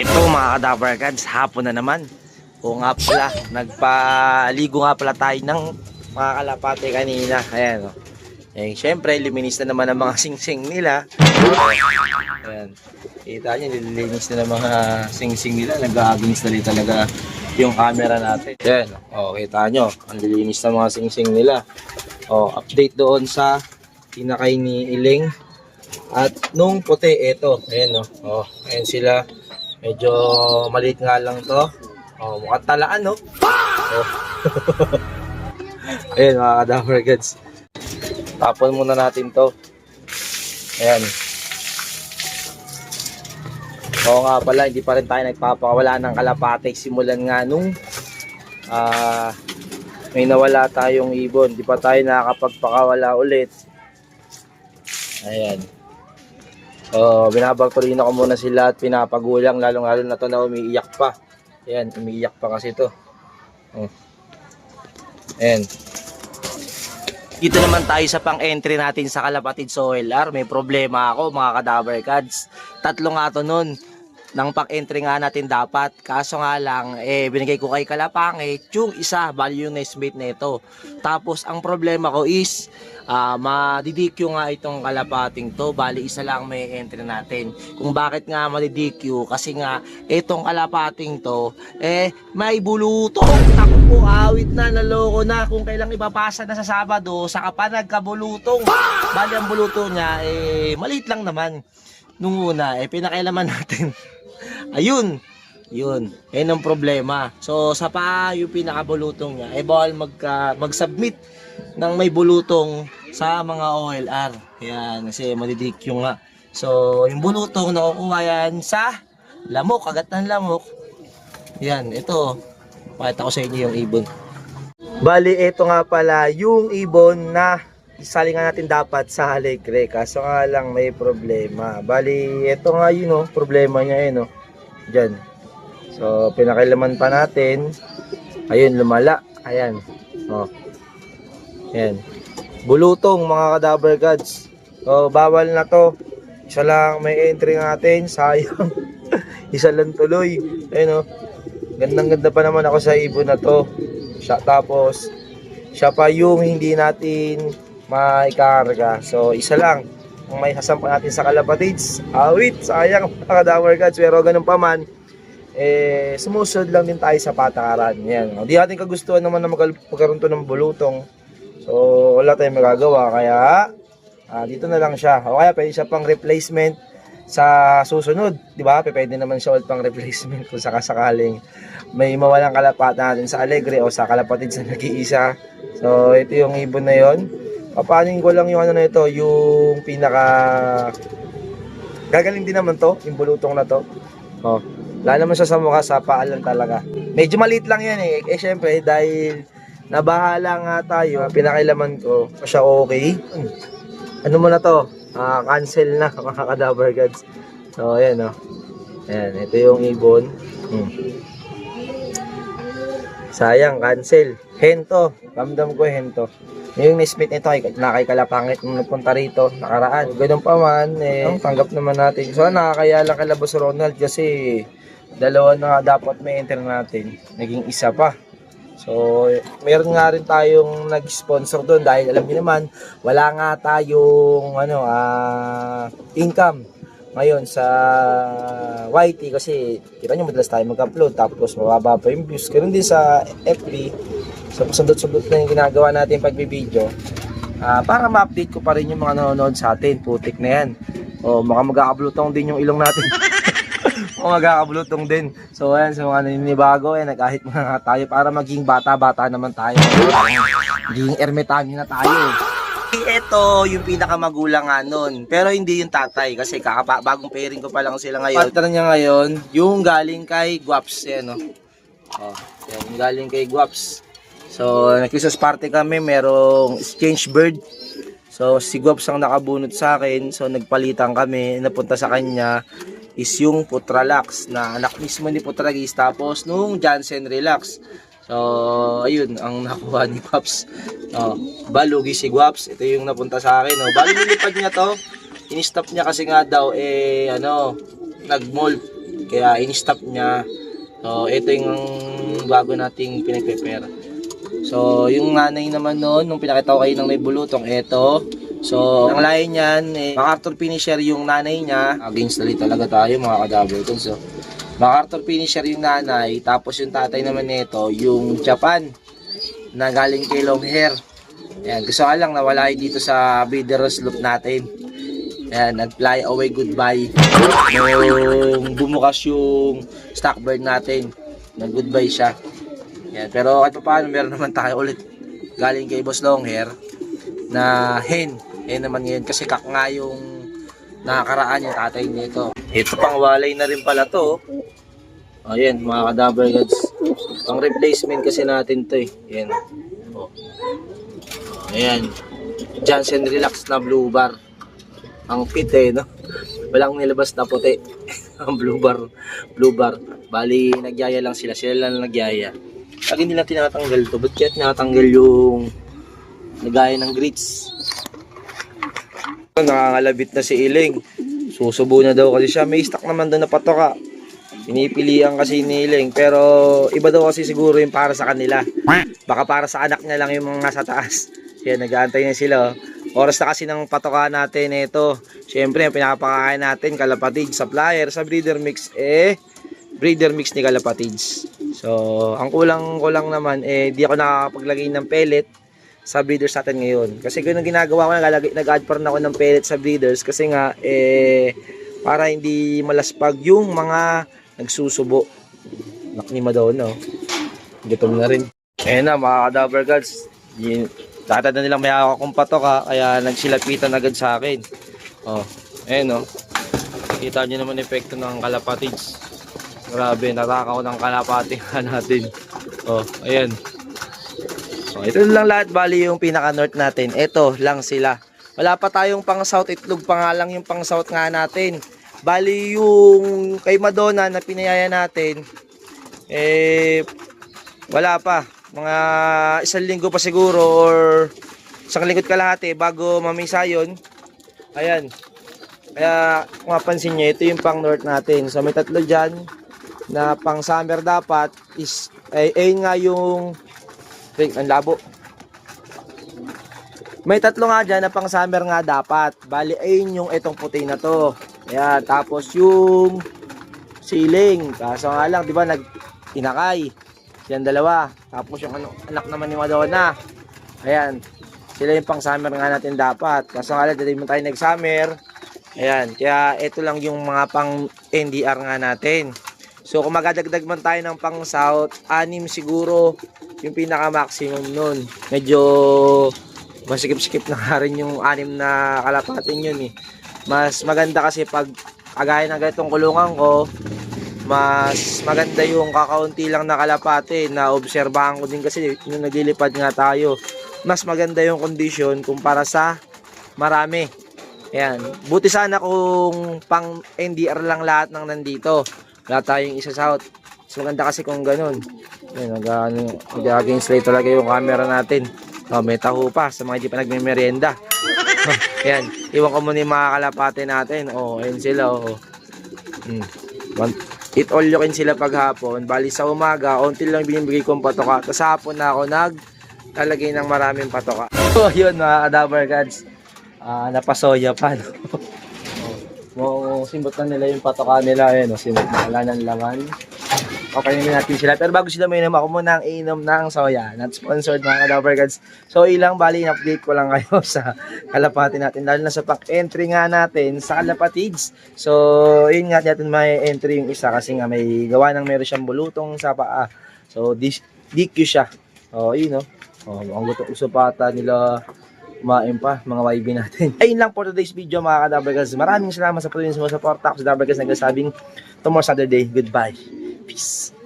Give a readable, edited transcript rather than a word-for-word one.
Ito mga kadabarkads, hapon na naman. O nga pala, nagpaligo nga pala tayo ng mga kalapate kanina. Ayan o. Eh, syempre, luminis na naman ang mga singsing nila. Ayan. Kita nyo, nililinis na ng mga singsing nila. Nag-a-install talaga yung camera natin. Ayan. O, kita nyo, ang lilinis na mga singsing nila. O, update doon sa tinakay ni Iling. At nung puti, ito. Ayan o. O, ayan sila. Medyo maliit nga lang to. Oh, mukhang talaan, no? Oh. Ayan, mga kadabarkads. Tapon muna natin to. Ayan. Oo nga pala, hindi pa rin tayo nagpapakawala ng kalapate. Simulan nga nung may nawala tayong ibon. Hindi pa tayo nakakapagpakawala ulit. Ayan. Binabartolino ko muna sila at pinapagulang, lalong-lalo na to na umiiyak pa. Ayan, umiiyak pa kasi to. Ayan. Dito naman tayo sa pang-entry natin sa Kalapatids OLR. May problema ako mga kadabarkads. Tatlo nga to nun. Nang pang-entry nga natin dapat. Kaso nga lang, binigay ko kay Kalapangit yung isa, bali yung nestmate na ito. Tapos ang problema ko is, madidikyo nga itong kalapating to. Bali isa lang may entry natin. Kung bakit nga madidikyo, kasi nga itong kalapating to, may bulutong. Ako po, awit na, naloko na. Kung kailang ipapasa na sa Sabado, saka pa nagkabulutong. Bali ang bulutong niya, maliit lang naman. Nung una, pinakailaman natin. Ayun, yun. Ayun ang problema. So, sa pa yung pinakabulutong niya, bawal mag-submit ng may bulutong sa mga OLR. Yan, kasi madidikyo nga. So, yung bulutong nakukuha yan sa lamok, kagat ng lamok. Yan, ito. Pakita ko sa inyo yung ibon. Bali, ito nga pala yung ibon na isali nga natin dapat sa Alegre. Kaso nga lang may problema. Bali, ito nga yun, problema niya yun, dyan. So, pinakailaman pa natin. Ayun, lumala. Ayan. Ayan. Bulutong, mga kadabarkads. So, bawal na to. Isa lang may entry natin. Sayang. Isa lang tuloy. Ayun, gandang-ganda pa naman ako sa ibon na to. Tapos, siya pa yung hindi natin maikarga. So, isa lang ang may sasampa natin sa Kalapatids. Awit, sayang mga kadabarkads. Pero ganun pa man, sumusunod lang din tayo sa patakaran. Yan. Hindi natin kagustuhan naman na magkaroon to ng bulutong. So, wala tayong magagawa. Kaya, dito na lang siya. O kaya, pwede siya pang replacement sa susunod. Diba? Pwede naman siya ulit pang replacement kung sakasakaling may mawalang kalapat natin sa Alegre o sa Kalapatids na nag-iisa. So, ito yung ibon na yon. Papanin ko lang yung ano na ito, yung pinaka gagaling din naman to, yung bulutong na to. Wala naman siya sa mukha, sa paa lang talaga. Medyo maliit lang yan syempre dahil nabahala nga tayo, pinakailaman ko, siya okay. Ano mo na to? Cancel na mga kadabarkads. So ayan ayan, ito yung ibon. Sayang, cancel. Hento, ramdam ko hento. Yung nestmate nito kay Kalapangit nung nagpunta rito nakaraan. Ganun pa man, tanggap naman natin. So nakakaya lang kay Labos Ronald kasi dalawa na dapat may enter natin. Naging isa pa. So meron nga rin tayong nag-sponsor doon dahil alam niyo naman wala nga tayong income ngayon sa YT kasi kita nyo madalas tayo mag-upload tapos mababa pa yung views. Ganun din sa FB. So, sundot-sundot na yung ginagawa natin pagbibideo para ma-update ko pa rin yung mga nanonood sa atin. Putik na yan. Baka magkakabulutong din yung ilong natin. Magkakabulutong din. So, ayan. So, mga naninibago. Nag-ahit muna tayo para maging bata-bata naman tayo. Maging ermitanyo na tayo. Ito yung pinakamagulang nga nun. Pero hindi yung tatay. Kasi bagong pairing ko pa lang sila ngayon. Partner niya ngayon, yung galing kay Guaps. Yan, yan, yung galing kay Guaps. So, nag-Christmas party kami, merong exchange bird. So, si Guaps ang nakabunot sa akin. So, nagpalitan kami. Napunta sa kanya is yung Putralax na anak mismo ni Putragis. Tapos, nung Jansen Relax. So, ayun, ang nakuha ni Guaps. Balugi si Guaps. Ito yung napunta sa akin. Bali, nilipad niya to. In-stop niya kasi nga daw, nag-molt. Kaya in-stop niya. So, ito yung bago nating pinag-prepare. So, yung nanay naman noon, nung pinakita ko kayo ng may bulutong, ito. So, ang layo niyan, MacArthur finisher yung nanay niya. Against dali talaga tayo mga kadaver ko. So, MacArthur finisher yung nanay, tapos yung tatay naman nito, yung Japan, na galing kay long hair. Ayan, gusto ka lang nawala dito sa breeder's loop natin. Ayan, nag-fly away goodbye. Nung bumukas yung stock bird natin, nag-goodbye siya. Ayan, pero kahit pa paano, meron naman tayo ulit galing kay Boss Longhair na hen. Hen naman ngayon kasi kak nga yung nakakaraan yung tatay nito. Ito pang walay na rin pala to. Ayan, mga kadaver gods. Pang replacement kasi natin to eh. Ayan. Oh. Ayan. Johnson Relax na blue bar. Ang fit eh, no? Walang nilabas na puti. Ang blue bar. Blue bar. Bali, nagyaya lang sila. Sila lang nagyaya. Pag hindi lang tinatanggal to, ba't kaya tinatanggal yung nagaya ng grits? Nakangalabit na si Iling. Susubo na daw kasi siya. May stock naman doon na patoka. Pinipilian kasi ni Iling. Pero iba daw kasi siguro yung para sa kanila. Baka para sa anak niya lang yung mga nasa taas. Kaya nag-aantay na sila. Oras na kasi ng patoka natin ito. Siyempre, yung pinapakain natin, Kalapatids, supplier sa breeder mix, breeder mix ni Kalapatids. So, ang kulang naman, di ako nakakapaglagay ng pellet sa breeders natin ngayon. Kasi kung ginagawa ko, nag-add pa rin ako ng pellet sa breeders kasi nga, para hindi malaspag yung mga nagsusubo. Naknima daw, no? Gutom na rin. Ayan na, mga kadaver gods. Tatad na nilang may akong patoka, kaya nagsilapitan agad sa akin. Oh, ayan, oh. Kita nyo naman epekto ng Kalapatids. Grabe, natakaw ng kalapati natin. Oh, ayan. So, ito lang lahat, bali yung pinaka-north natin. Ito lang sila. Wala pa tayong pang-south, itlog pa nga lang yung pang-south nga natin. Bali yung kay Madonna na pinayaya natin, wala pa. Mga isang linggo pa siguro or isang linggo kalahati bago mamisa yun. Ayan. Kaya kung mapansin nyo, ito yung pang-north natin. So may tatlo dyan na pang-summer dapat is, ayun nga yung ang labo. May tatlo nga dyan na pang summer nga dapat. Bali, ayun yung itong puti na to. Ayan, tapos yung siling. Kaso nga lang, di ba, nag-inakay. Silang dalawa. Tapos yung anak naman ni Madonna. Ayan, sila yung pang summer nga natin dapat. Kaso nga lang, dito mo tayo nag-summer. Ayan, kaya ito lang yung mga pang NDR nga natin. So, kung magadagdag man tayo ng pang south, 6 siguro yung pinaka-maximum nun. Medyo masikip-sikip na nga rin yung 6 na kalapatin yun eh. Mas maganda kasi pag agaya ng ganitong kulungan ko, mas maganda yung kakaunti lang na kalapati na obserbahan ko din kasi nung naglilipad nga tayo. Mas maganda yung condition kumpara sa marami. Ayan. Buti sana kung pang NDR lang lahat ng nandito. Wala tayong isa south. Mas maganda kasi kung ganun. Ayan, nag-against light talaga yung camera natin. Oh, may taho pa sa mga hindi pa nagme-merienda. Ayan, iwan ko muna yung mga kalapate natin. Oh, ayan sila. Oh. Eat all you can sila paghapon. Bali sa umaga, unti lang binibigay kong patoka. Tapos hapon na ako naglalagay ng maraming patoka. So, yun mga kadaver gods. Napasoya pa. No? Simbot na nila yung patoka nila. Ayan, simbot na wala ng laman. Okay naman natin sila. Pero bago sila mainom, ako muna ang inom ng soya. Not sponsored mga kadaver gods. So ilang bali, update ko lang kayo sa kalapati natin. Lalo na sa pack-entry nga natin sa Kalapatids. So yun nga natin may entry yung isa kasi nga may gawa ng meron siyang bulutong sa paa. So DQ siya. Oh, yun no. Oh, ang gusto pata nila kumain pa mga YB natin. Ayun lang for today's video mga kadaver gods. Maraming salamat sa patuloy na sumusuporta. Ako sa kadaver gods nagsasabing tomorrow Saturday. Goodbye. Peace.